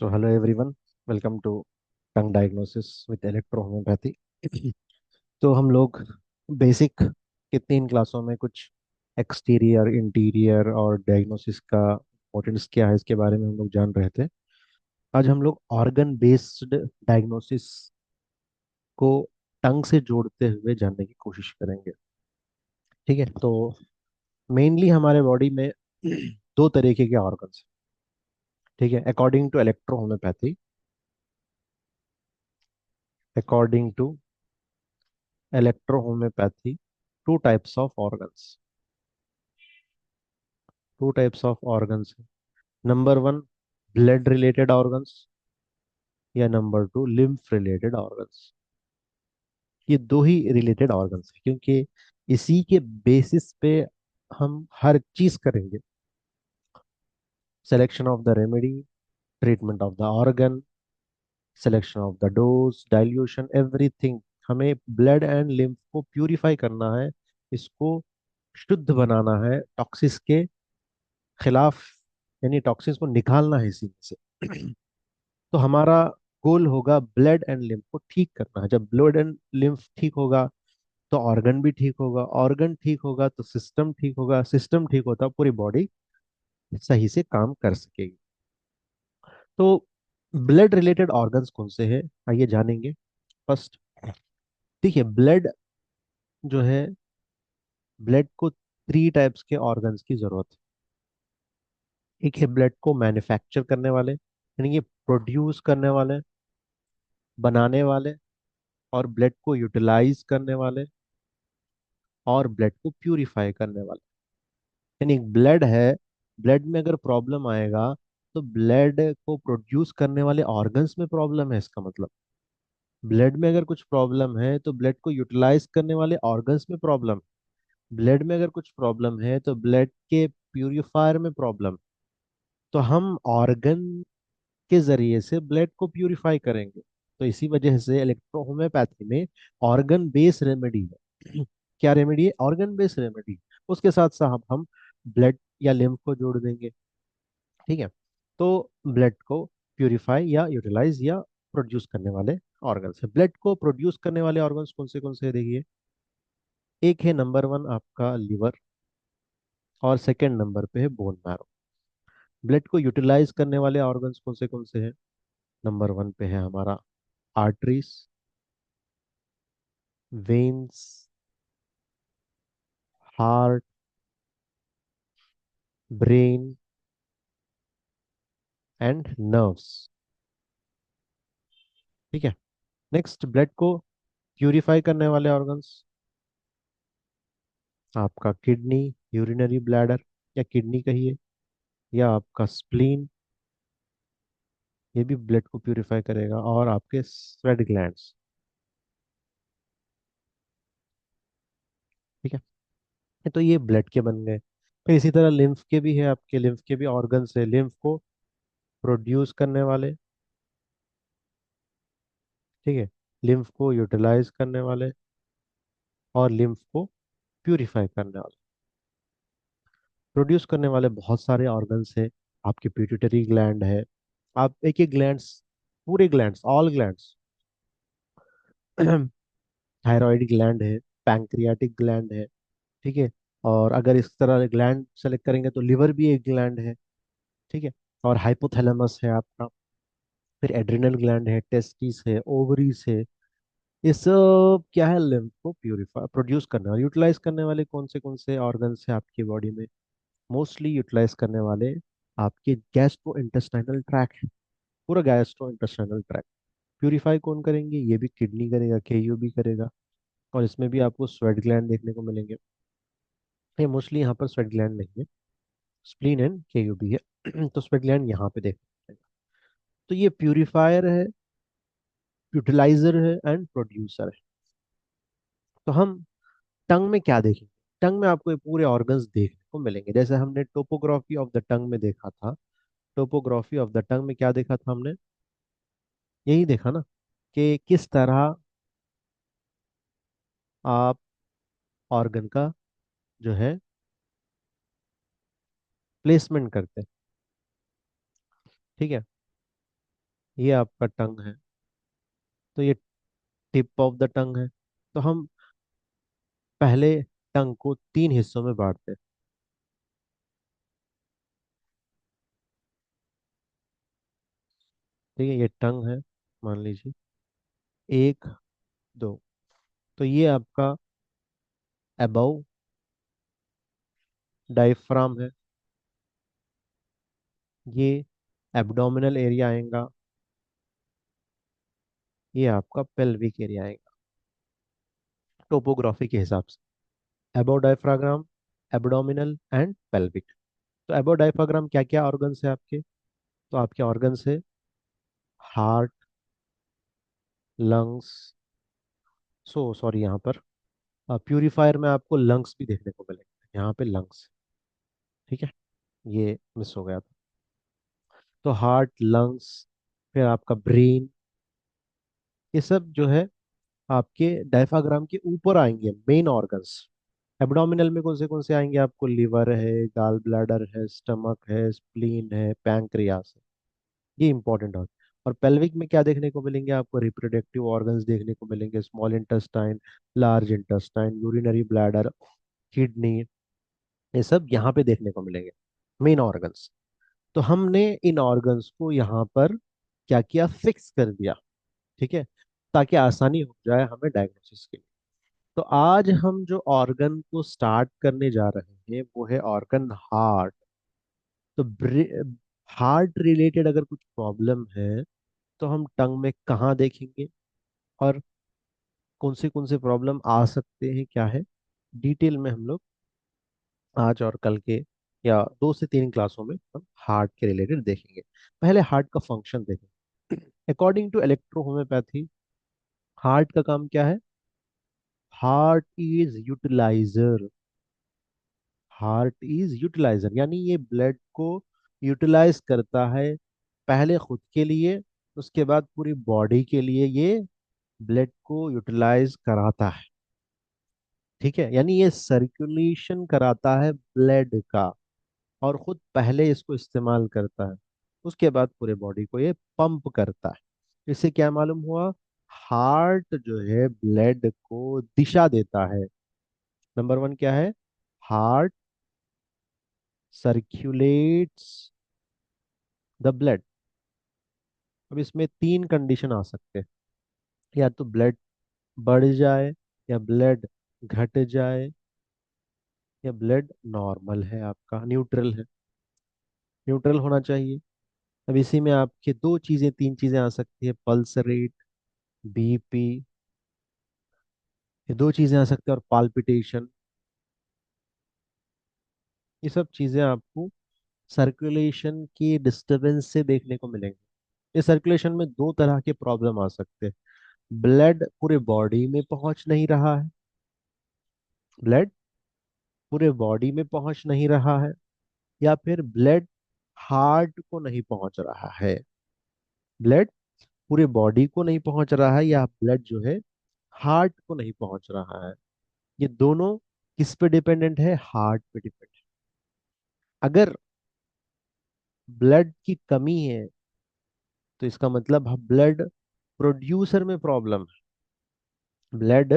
So hello everyone, welcome to tongue diagnosis with electro homeopathy. तो हम लोग basic के 3 क्लासों में कुछ एक्सटीरियर, इंटीरियर और डायग्नोसिस का इम्पोर्टेंस क्या है इसके बारे में हम लोग जान रहे थे। आज हम लोग ऑर्गन बेस्ड डायग्नोसिस को टंग से जोड़ते हुए जानने की कोशिश करेंगे। ठीक है, तो मेनली हमारे बॉडी में दो तरीके के ऑर्गन्स, ठीक है, according to electro homeopathy. According to electrohomeopathy, two types of organs हैं। Number one, blood related organs, या number two lymph related organs. ये दो ही रिलेटेड ऑर्गन्स हैं क्योंकि इसी के बेसिस पे हम हर चीज करेंगे। Selection of the remedy, treatment of the organ, selection of the dose, dilution, everything. हमें ब्लड एंड लिम्फ को प्यूरिफाई करना है, इसको शुद्ध बनाना है टॉक्सिस के खिलाफ, यानी टॉक्सिन्स को निकालना है इसी में से। तो हमारा गोल होगा ब्लड एंड लिम्फ को ठीक करना है। जब ब्लड एंड लिम्फ ठीक होगा तो ऑर्गन भी ठीक होगा, ऑर्गन ठीक होगा तो सिस्टम ठीक होगा, सिस्टम ठीक होता पूरी बॉडी सही से काम कर सकेगी। तो ब्लड रिलेटेड ऑर्गन्स कौन से हैं, आइए जानेंगे। फर्स्ट, देखिए ब्लड जो है, ब्लड को 3 टाइप्स के ऑर्गन्स की जरूरत है। एक है ब्लड को मैन्युफैक्चर करने वाले, यानी ये प्रोड्यूस करने वाले, बनाने वाले, और ब्लड को यूटिलाइज करने वाले, और ब्लड को प्यूरिफाई करने वाले। यानी ब्लड है, ब्लड में अगर प्रॉब्लम आएगा तो ब्लड को प्रोड्यूस करने वाले ऑर्गन्स में प्रॉब्लम है, इसका मतलब। ब्लड में अगर कुछ प्रॉब्लम है तो ब्लड को यूटिलाइज करने वाले ऑर्गन्स में प्रॉब्लम। ब्लड में अगर कुछ प्रॉब्लम है तो ब्लड के प्यूरिफायर में प्रॉब्लम। तो हम ऑर्गन के जरिए से ब्लड को प्यूरिफाई करेंगे। तो इसी वजह से इलेक्ट्रो होम्योपैथी में ऑर्गन बेस्ड रेमेडी है। क्या रेमेडी है? Organ based remedy. उसके साथ साथ हम ब्लड या लिम्फ को जोड़ देंगे। ठीक है, तो ब्लड को प्यूरिफाई या यूटिलाइज या प्रोड्यूस करने वाले ऑर्गन्स है। ब्लड को प्रोड्यूस करने वाले ऑर्गन्स कौन से हैं? देखिए, एक है नंबर वन आपका लीवर, और सेकंड नंबर पे है बोन मैरो। ब्लड को यूटिलाइज करने वाले ऑर्गन्स कौन से हैं? नंबर वन पे है हमारा arteries, veins, heart, brain and nerves. ठीक है, नेक्स्ट, ब्लड को प्यूरिफाई करने वाले ऑर्गन्स, आपका किडनी, यूरिनरी ब्लैडर, या किडनी कहिए, या आपका स्प्लीन, ये भी ब्लड को प्यूरिफाई करेगा, और आपके स्वेट ग्लैंड्स। ठीक है, तो ये ब्लड के बन गए। फिर इसी तरह लिम्फ के भी है, आपके लिम्फ के भी ऑर्गन्स है। लिम्फ को प्रोड्यूस करने वाले, ठीक है, लिम्फ को यूटिलाइज करने वाले, और लिम्फ को प्यूरिफाई करने वाले। प्रोड्यूस करने वाले बहुत सारे ऑर्गन्स है। आपकी पिट्यूटरी ग्लैंड है, आप एक एक ग्लैंड्स, पूरे glands, all glands. Thyroid gland है, पैंक्रियाटिक ग्लैंड है। ठीक है, और अगर इस तरह ग्लैंड सेलेक्ट करेंगे तो लिवर भी एक ग्लैंड है। ठीक है, और हाइपोथैलेमस है आपका। फिर एड्रिनल ग्लैंड है, टेस्टिस है, ओवरीज है। ये सब क्या है? लिम्फ को प्यूरिफाई, प्रोड्यूस करने और यूटिलाइज करने वाले कौन से ऑर्गन्स है आपकी बॉडी में? मोस्टली यूटिलाइज करने वाले आपके गैस्ट्रो इंटेस्टाइनल ट्रैक है, पूरा गैस्ट्रो इंटेस्टाइनल ट्रैक। प्यूरिफाई कौन करेंगे? ये भी किडनी करेगा, केयू भी करेगा। और इसमें भी आपको स्वेट ग्लैंड देखने को मिलेंगे। ये मोस्टली यहाँ पर स्वेट ग्लैंड नहीं है, स्प्लीन एंड केयू भी है। तो स्वेट ग्लैंड यहाँ पे देखने को मिलेगा। तो ये प्यूरिफायर है, यूटिलाइजर है, एंड प्रोड्यूसर है। तो हम टंग में क्या देखेंगे? टंग में आपको ये पूरे ऑर्गन्स देखने को मिलेंगे, जैसे हमने टोपोग्राफी ऑफ द टंग में देखा था। टोपोग्राफी ऑफ द टंग में क्या देखा था हमने? यही देखा ना, कि किस तरह आप ऑर्गन का जो है प्लेसमेंट करते हैं। ठीक है, ये आपका टंग है, तो ये टिप ऑफ द टंग है। तो हम पहले टंग को तीन हिस्सों में बांटते हैं। ठीक है, ये टंग है, मान लीजिए, एक, दो। तो ये आपका अबव डायफ्राम है, ये एब्डोमिनल एरिया आएगा, ये आपका पेल्विक एरिया आएगा टोपोग्राफी के हिसाब से। Above diaphragm, abdominal and pelvic. तो अबव डायफ्राग्राम क्या क्या ऑर्गन्स है आपके? तो आपके ऑर्गन्स है हार्ट, लंग्स, सो सॉरी, यहाँ पर प्यूरिफायर में आपको लंग्स भी देखने को मिलेंगे, यहाँ पे लंग्स। ठीक है, ये मिस हो गया था। तो हार्ट, लंग्स, फिर आपका ब्रेन, ये सब जो है आपके डायफ्राग्राम के ऊपर आएंगे, मेन ऑर्गन्स। एब्डोमिनल में कौन से आएंगे आपको? लिवर है, गाल ब्लैडर है, स्टमक है, स्प्लीन है, पैंक्रियास है, ये इंपॉर्टेंट है। और पेल्विक में क्या देखने को मिलेंगे आपको? रिप्रोडक्टिव ऑर्गन्स देखने को मिलेंगे, small intestine, large intestine, urinary bladder, kidney, ये सब यहाँ पे देखने को मिलेंगे, मेन ऑर्गन्स। तो हमने इन ऑर्गन्स को यहाँ पर क्या किया? फिक्स कर दिया। ठीक है, ताकि आसानी हो जाए हमें डायग्नोसिस के लिए। तो आज हम जो ऑर्गन को स्टार्ट करने जा रहे हैं वो है ऑर्गन हार्ट। तो हार्ट रिलेटेड अगर कुछ प्रॉब्लम है तो हम टंग में कहाँ देखेंगे, और कौन से प्रॉब्लम आ सकते हैं, क्या है, डिटेल में हम लोग आज और कल के या दो से तीन क्लासों में हम हार्ट के रिलेटेड देखेंगे। पहले हार्ट का फंक्शन देखेंगे। अकॉर्डिंग टू इलेक्ट्रोहोम्योपैथी, हार्ट का काम क्या है? Heart is utiliser. Heart is utiliser यानी ये ब्लड को यूटिलाइज करता है, पहले खुद के लिए, उसके बाद पूरी बॉडी के लिए ये ब्लड को यूटिलाइज कराता है। ठीक है, यानी ये सर्कुलेशन कराता है ब्लड का, और खुद पहले इसको इस्तेमाल करता है, उसके बाद पूरे बॉडी को ये पंप करता है। इससे क्या मालूम हुआ? हार्ट जो है ब्लड को दिशा देता है। नंबर वन क्या है? Heart circulates the blood. अब इसमें तीन कंडीशन आ सकते हैं, या तो ब्लड बढ़ जाए, या ब्लड घट जाए, या ब्लड नॉर्मल है, आपका न्यूट्रल है। न्यूट्रल होना चाहिए। अब इसी में आपके दो चीजें, तीन चीजें आ सकती है, पल्स रेट, बीपी, ये दो चीजें आ सकती है, और पाल्पिटेशन। ये सब चीजें आपको सर्कुलेशन की डिस्टरबेंस से देखने को मिलेंगे। ये सर्कुलेशन में दो तरह के प्रॉब्लम आ सकते हैं। ब्लड पूरे बॉडी में पहुंच नहीं रहा है, ब्लड पूरे बॉडी में पहुंच नहीं रहा है, या फिर ब्लड हार्ट को नहीं पहुंच रहा है। ब्लड पूरे बॉडी को नहीं पहुंच रहा है, या ब्लड जो है हार्ट को नहीं पहुंच रहा है। ये दोनों किस पे डिपेंडेंट है? हार्ट पे डिपेंडेंट। अगर ब्लड की कमी है तो इसका मतलब ब्लड प्रोड्यूसर में प्रॉब्लम है। ब्लड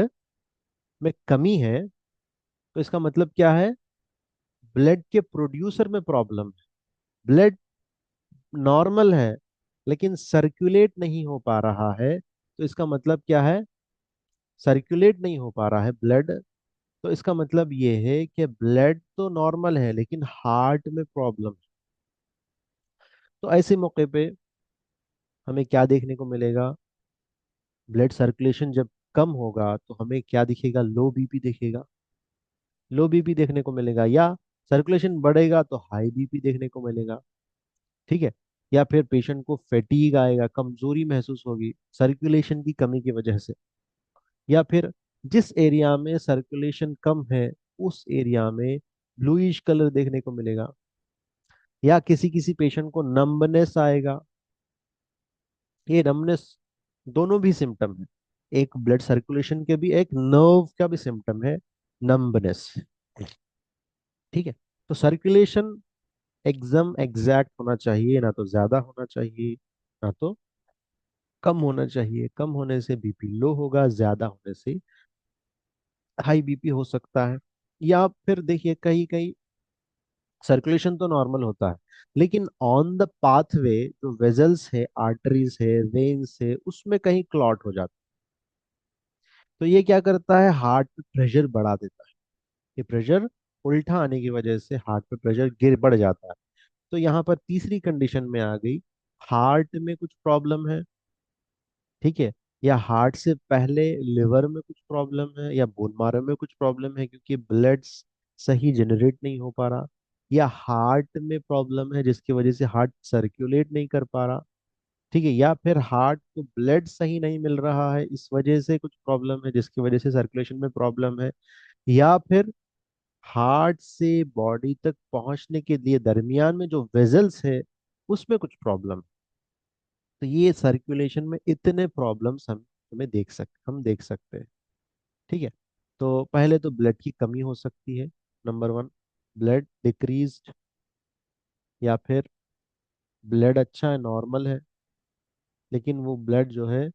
में कमी है तो इसका मतलब क्या है? ब्लड के प्रोड्यूसर में प्रॉब्लम है। ब्लड नॉर्मल है लेकिन सर्कुलेट नहीं हो पा रहा है, तो इसका मतलब क्या है? सर्कुलेट नहीं हो पा रहा है ब्लड, तो इसका मतलब ये है कि ब्लड तो नॉर्मल है लेकिन हार्ट में प्रॉब्लम है। तो ऐसे मौके पे हमें क्या देखने को मिलेगा? ब्लड सर्कुलेशन जब कम होगा तो हमें क्या दिखेगा? लो बीपी दिखेगा, लो बीपी देखने को मिलेगा। या सर्कुलेशन बढ़ेगा तो हाई बीपी देखने को मिलेगा। ठीक है, या फिर पेशेंट को फैटीग आएगा, कमजोरी महसूस होगी सर्कुलेशन की कमी की वजह से। या फिर जिस एरिया में सर्कुलेशन कम है उस एरिया में ब्लूइश कलर देखने को मिलेगा। या किसी किसी पेशेंट को नंबनेस आएगा। ये नंबनेस दोनों भी सिम्टम है, एक ब्लड सर्कुलेशन के भी, एक नर्व का भी सिम्टम है, नंबनेस। ठीक है, तो सर्कुलेशन एकदम एग्जैक्ट होना चाहिए, ना तो ज्यादा होना चाहिए ना तो कम होना चाहिए। कम होने से बीपी लो होगा, ज्यादा होने से हाई बीपी हो सकता है। या फिर देखिए, कहीं कहीं सर्कुलेशन तो नॉर्मल होता है, लेकिन ऑन द पाथवे जो वेजल्स है, आर्टरीज है, वेन्स है, उसमें कहीं क्लॉट हो जाता है। तो ये क्या करता है, हार्ट पे प्रेशर बढ़ा देता है। ये प्रेशर उल्टा आने की वजह से हार्ट पे प्रेशर गिर बढ़ जाता है। तो यहाँ पर तीसरी कंडीशन में आ गई, हार्ट में कुछ प्रॉब्लम है, ठीक है, या हार्ट से पहले लिवर में कुछ प्रॉब्लम है, या बोन मारो में कुछ प्रॉब्लम है क्योंकि ब्लड सही जनरेट नहीं हो पा रहा, या हार्ट में प्रॉब्लम है जिसकी वजह से हार्ट सर्कुलेट नहीं कर पा रहा, ठीक है, या फिर हार्ट को ब्लड सही नहीं मिल रहा है, इस वजह से कुछ प्रॉब्लम है जिसकी वजह से सर्कुलेशन में प्रॉब्लम है, या फिर हार्ट से बॉडी तक पहुंचने के लिए दरमियान में जो वेजल्स है उसमें कुछ प्रॉब्लम। तो ये सर्कुलेशन में इतने प्रॉब्लम्स हम देख सकते हैं, ठीक है। तो पहले तो ब्लड की कमी हो सकती है, नंबर वन, ब्लड डिक्रीज्ड, या फिर ब्लड अच्छा है, नॉर्मल है, लेकिन वो ब्लड जो है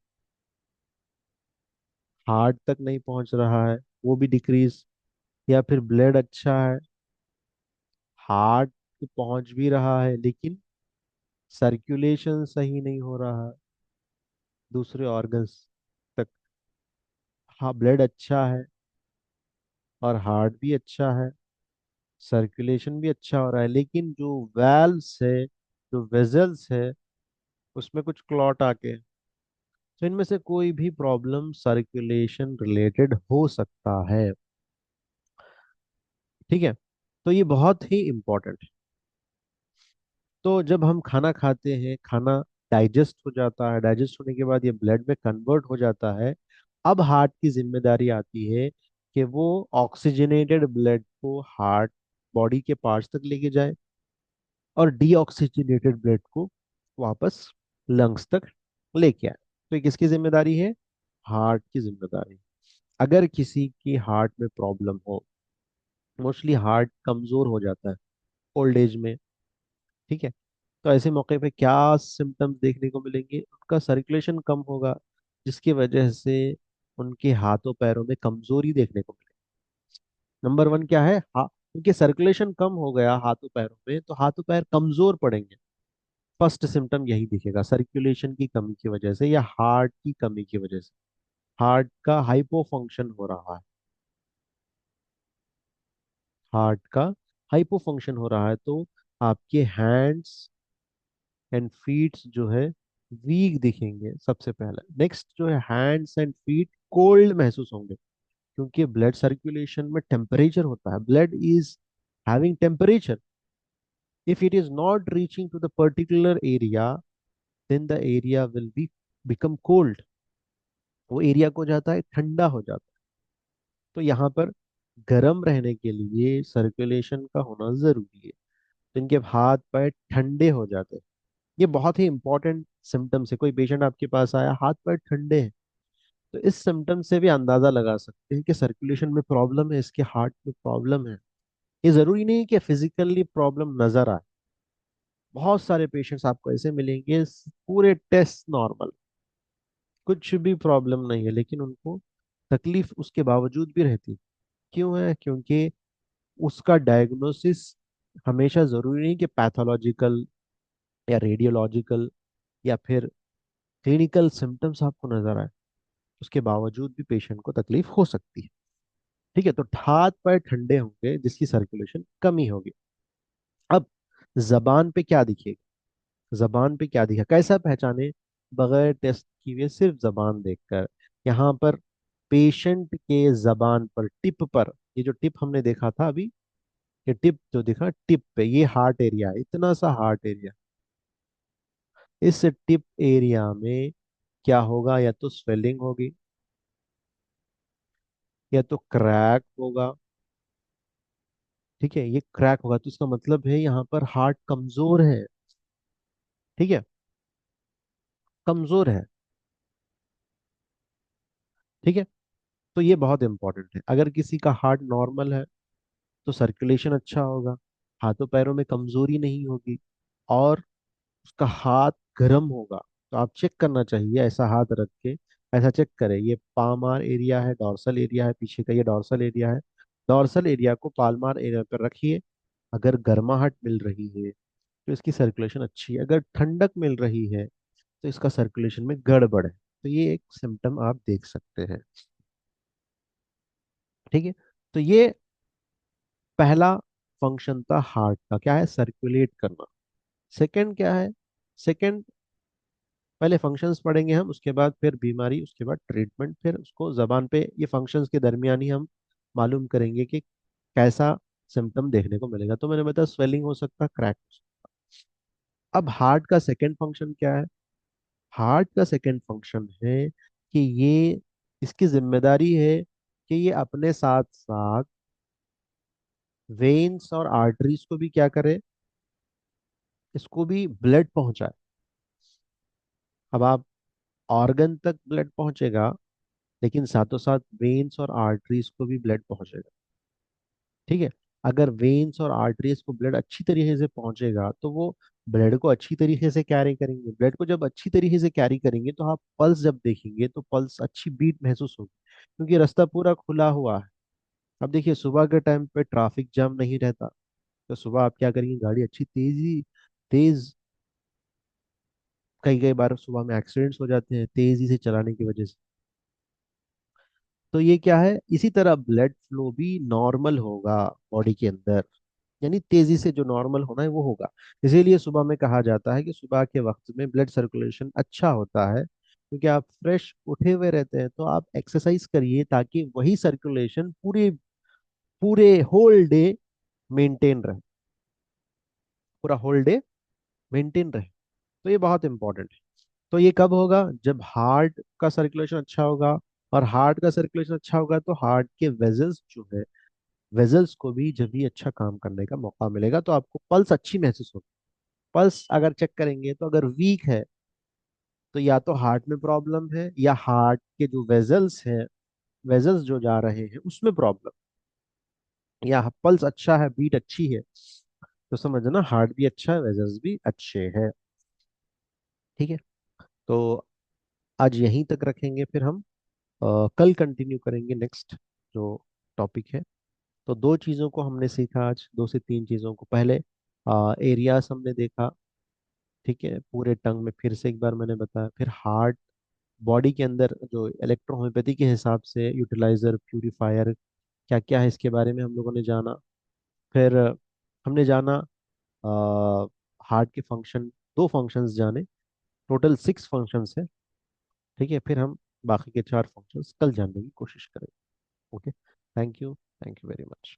हार्ट तक नहीं पहुंच रहा है, वो भी डिक्रीज। या फिर ब्लड अच्छा है, हार्ट तो पहुंच भी रहा है, लेकिन सर्कुलेशन सही नहीं हो रहा है दूसरे ऑर्गन्स तक। हाँ, ब्लड अच्छा है और हार्ट भी अच्छा है, सर्कुलेशन भी अच्छा हो रहा है, लेकिन जो वेल्व्स है, जो वेजल्स है, उसमें कुछ क्लॉट आके, तो इनमें से कोई भी प्रॉब्लम सर्कुलेशन रिलेटेड हो सकता है, ठीक है। तो ये बहुत ही इंपॉर्टेंट है। तो जब हम खाना खाते हैं, खाना डाइजेस्ट हो जाता है, डाइजेस्ट होने के बाद ये ब्लड में कन्वर्ट हो जाता है। अब हार्ट की जिम्मेदारी आती है कि वो ऑक्सीजनेटेड ब्लड को हार्ट बॉडी के पार्ट्स तक लेके जाए, और डीऑक्सीजनेटेड ब्लड को वापस लंग्स तक लेके आए। तो ये किसकी जिम्मेदारी है, हार्ट की जिम्मेदारी। अगर किसी की हार्ट में प्रॉब्लम हो, मोस्टली हार्ट कमजोर हो जाता है ओल्ड एज में, ठीक है, तो ऐसे मौके पे क्या सिम्टम्स देखने को मिलेंगे, उनका सर्कुलेशन कम होगा, जिसकी वजह से उनके हाथों पैरों में कमजोरी देखने को मिलेगी। नंबर वन क्या है, उनके सर्कुलेशन कम हो गया हाथों पैरों में, तो हाथों पैर कमजोर पड़ेंगे। फर्स्ट सिम्टम यही दिखेगा, सर्कुलेशन की कमी की वजह से या हार्ट की कमी की वजह से, हार्ट का हाइपो फंक्शन हो रहा है, हार्ट का हाइपो फंक्शन हो रहा है, तो आपके हैंड्स एंड फीट जो है वीक दिखेंगे सबसे पहले। नेक्स्ट जो है, हैंड्स एंड फीट कोल्ड महसूस होंगे, क्योंकि ब्लड सर्कुलेशन में टेम्परेचर होता है, blood is having temperature. If it is not reaching to the particular area, then the area will be become cold, वो एरिया को जाता है ठंडा हो जाता है। तो यहाँ पर गर्म रहने के लिए सर्कुलेशन का होना जरूरी है, तो इनके हाथ पैर ठंडे हो जाते हैं। ये बहुत ही इंपॉर्टेंट सिम्टम्स है। कोई पेशेंट आपके पास आया, हाथ पैर ठंडे हैं, तो इस सिम्टम से भी अंदाजा लगा सकते हैं कि सर्कुलेशन में प्रॉब्लम है, इसके हार्ट में प्रॉब्लम है। ये जरूरी नहीं कि फिजिकली प्रॉब्लम नजर आए। बहुत सारे पेशेंट्स आपको ऐसे मिलेंगे, पूरे टेस्ट नॉर्मल, कुछ भी प्रॉब्लम नहीं है, लेकिन उनको तकलीफ उसके बावजूद भी रहती है। क्यों है, क्योंकि उसका डायग्नोसिस हमेशा जरूरी नहीं कि पैथोलॉजिकल या रेडियोलॉजिकल या फिर क्लिनिकल सिम्टम्स आपको नजर आए, उसके बावजूद भी पेशेंट को तकलीफ हो सकती है, ठीक है। तो हाथ पैर ठंडे होंगे जिसकी सर्कुलेशन कमी होगी। अब जबान पे क्या दिखेगा, जबान पे क्या दिखा, कैसा पहचाने, बगैर टेस्ट किए सिर्फ जबान देखकर। यहाँ पर पेशेंट के जबान पर, टिप पर, ये जो टिप हमने देखा था अभी, ये टिप जो दिखा, टिप पे ये हार्ट एरिया है, इतना सा हार्ट एरिया, इस टिप एरिया में क्या होगा, या तो स्वेलिंग होगी, या तो क्रैक होगा, ठीक है। ये क्रैक होगा तो इसका मतलब है यहाँ पर हार्ट कमजोर है, ठीक है, कमजोर है, ठीक है। तो ये बहुत इंपॉर्टेंट है। अगर किसी का हार्ट नॉर्मल है तो सर्कुलेशन अच्छा होगा, हाथों पैरों में कमजोरी नहीं होगी, और उसका हाथ गर्म होगा, तो आप चेक करना चाहिए ऐसा हाथ रख के, ऐसा चेक करें, ये पामार एरिया है, डॉर्सल एरिया है, पीछे का ये डॉर्सल एरिया है। डॉर्सल एरिया को पालमार एरिया पर रखिए। अगर गर्माहट मिल रही है तो इसकी सर्कुलेशन अच्छी है, अगर ठंडक मिल रही है तो इसका सर्कुलेशन में गड़बड़ है। तो ये एक सिम्टम आप देख सकते हैं। ठीक है। तो ये पहला फंक्शन था हार्ट का, क्या है, सर्कुलेट करना। सेकंड क्या है, सेकंड, पहले फंक्शंस पढ़ेंगे हम, उसके बाद फिर बीमारी, उसके बाद ट्रीटमेंट, फिर उसको जबान पे ये फंक्शंस के दरमियान ही हम मालूम करेंगे कि कैसा सिम्टम देखने को मिलेगा। तो मैंने बताया स्वेलिंग हो सकता है, क्रैक। अब हार्ट का सेकंड फंक्शन क्या है, हार्ट का सेकंड फंक्शन है कि ये, इसकी जिम्मेदारी है कि ये अपने साथ साथ वेन्स और आर्टरीज को भी क्या करे, इसको भी ब्लड पहुंचाए। अब आप, ऑर्गन तक ब्लड पहुंचेगा, लेकिन साथों साथ वेन्स और आर्टरीज को भी ब्लड पहुंचेगा। ठीक है। अगर वेन्स और आर्टरीज को ब्लड अच्छी तरीके से पहुंचेगा तो वो ब्लड को अच्छी तरीके से कैरी करेंगे। ब्लड को जब अच्छी तरीके से कैरी करेंगे तो आप पल्स जब देखेंगे तो पल्स अच्छी बीट महसूस होगी, क्योंकि रास्ता पूरा खुला हुआ है। अब देखिए सुबह के टाइम पे ट्रैफिक जाम नहीं रहता, तो सुबह आप क्या करेंगे, गाड़ी अच्छी तेज, कई कई बार सुबह में एक्सीडेंट्स हो जाते हैं तेजी से चलाने की वजह से। तो ये क्या है, इसी तरह ब्लड फ्लो भी नॉर्मल होगा बॉडी के अंदर, यानी तेजी से जो नॉर्मल होना है वो होगा। इसीलिए सुबह में कहा जाता है कि सुबह के वक्त में ब्लड सर्कुलेशन अच्छा होता है, क्योंकि आप फ्रेश उठे हुए रहते हैं। तो आप एक्सरसाइज करिए ताकि वही सर्कुलेशन पूरे पूरे होल डे मेंटेन रहे, पूरा होल डे मेंटेन रहे। तो ये बहुत इंपॉर्टेंट है। तो ये कब होगा, जब हार्ट का सर्कुलेशन अच्छा होगा। और हार्ट का सर्कुलेशन अच्छा होगा तो हार्ट के वेजल्स जो है, वेजल्स को भी जब भी अच्छा काम करने का मौका मिलेगा, तो आपको पल्स अच्छी महसूस होगी। पल्स अगर चेक करेंगे तो अगर वीक है तो या तो हार्ट में प्रॉब्लम है, या हार्ट के जो वेजल्स हैं, वेजल्स जो जा रहे हैं उसमें प्रॉब्लम, या पल्स अच्छा है, बीट अच्छी है, तो समझना हार्ट भी अच्छा है, वेजल्स भी अच्छे हैं। ठीक है। तो आज यहीं तक रखेंगे, फिर हम कल कंटिन्यू करेंगे नेक्स्ट जो टॉपिक है। तो दो चीज़ों को हमने सीखा आज, दो से तीन चीज़ों को। पहले एरियाज हमने देखा, ठीक है, पूरे टंग में फिर से एक बार मैंने बताया। फिर हार्ट, बॉडी के अंदर जो इलेक्ट्रोहोम्योपैथी के हिसाब से यूटिलाइजर, प्यूरिफायर क्या क्या है, इसके बारे में हम लोगों ने जाना। फिर हमने जाना हार्ट के फंक्शन, दो फंक्शंस जाने, टोटल 6 फंक्शंस है। ठीक है। फिर हम बाकी के 4 फंक्शंस कल जानने की कोशिश करेंगे। Okay, thank you, thank you very much.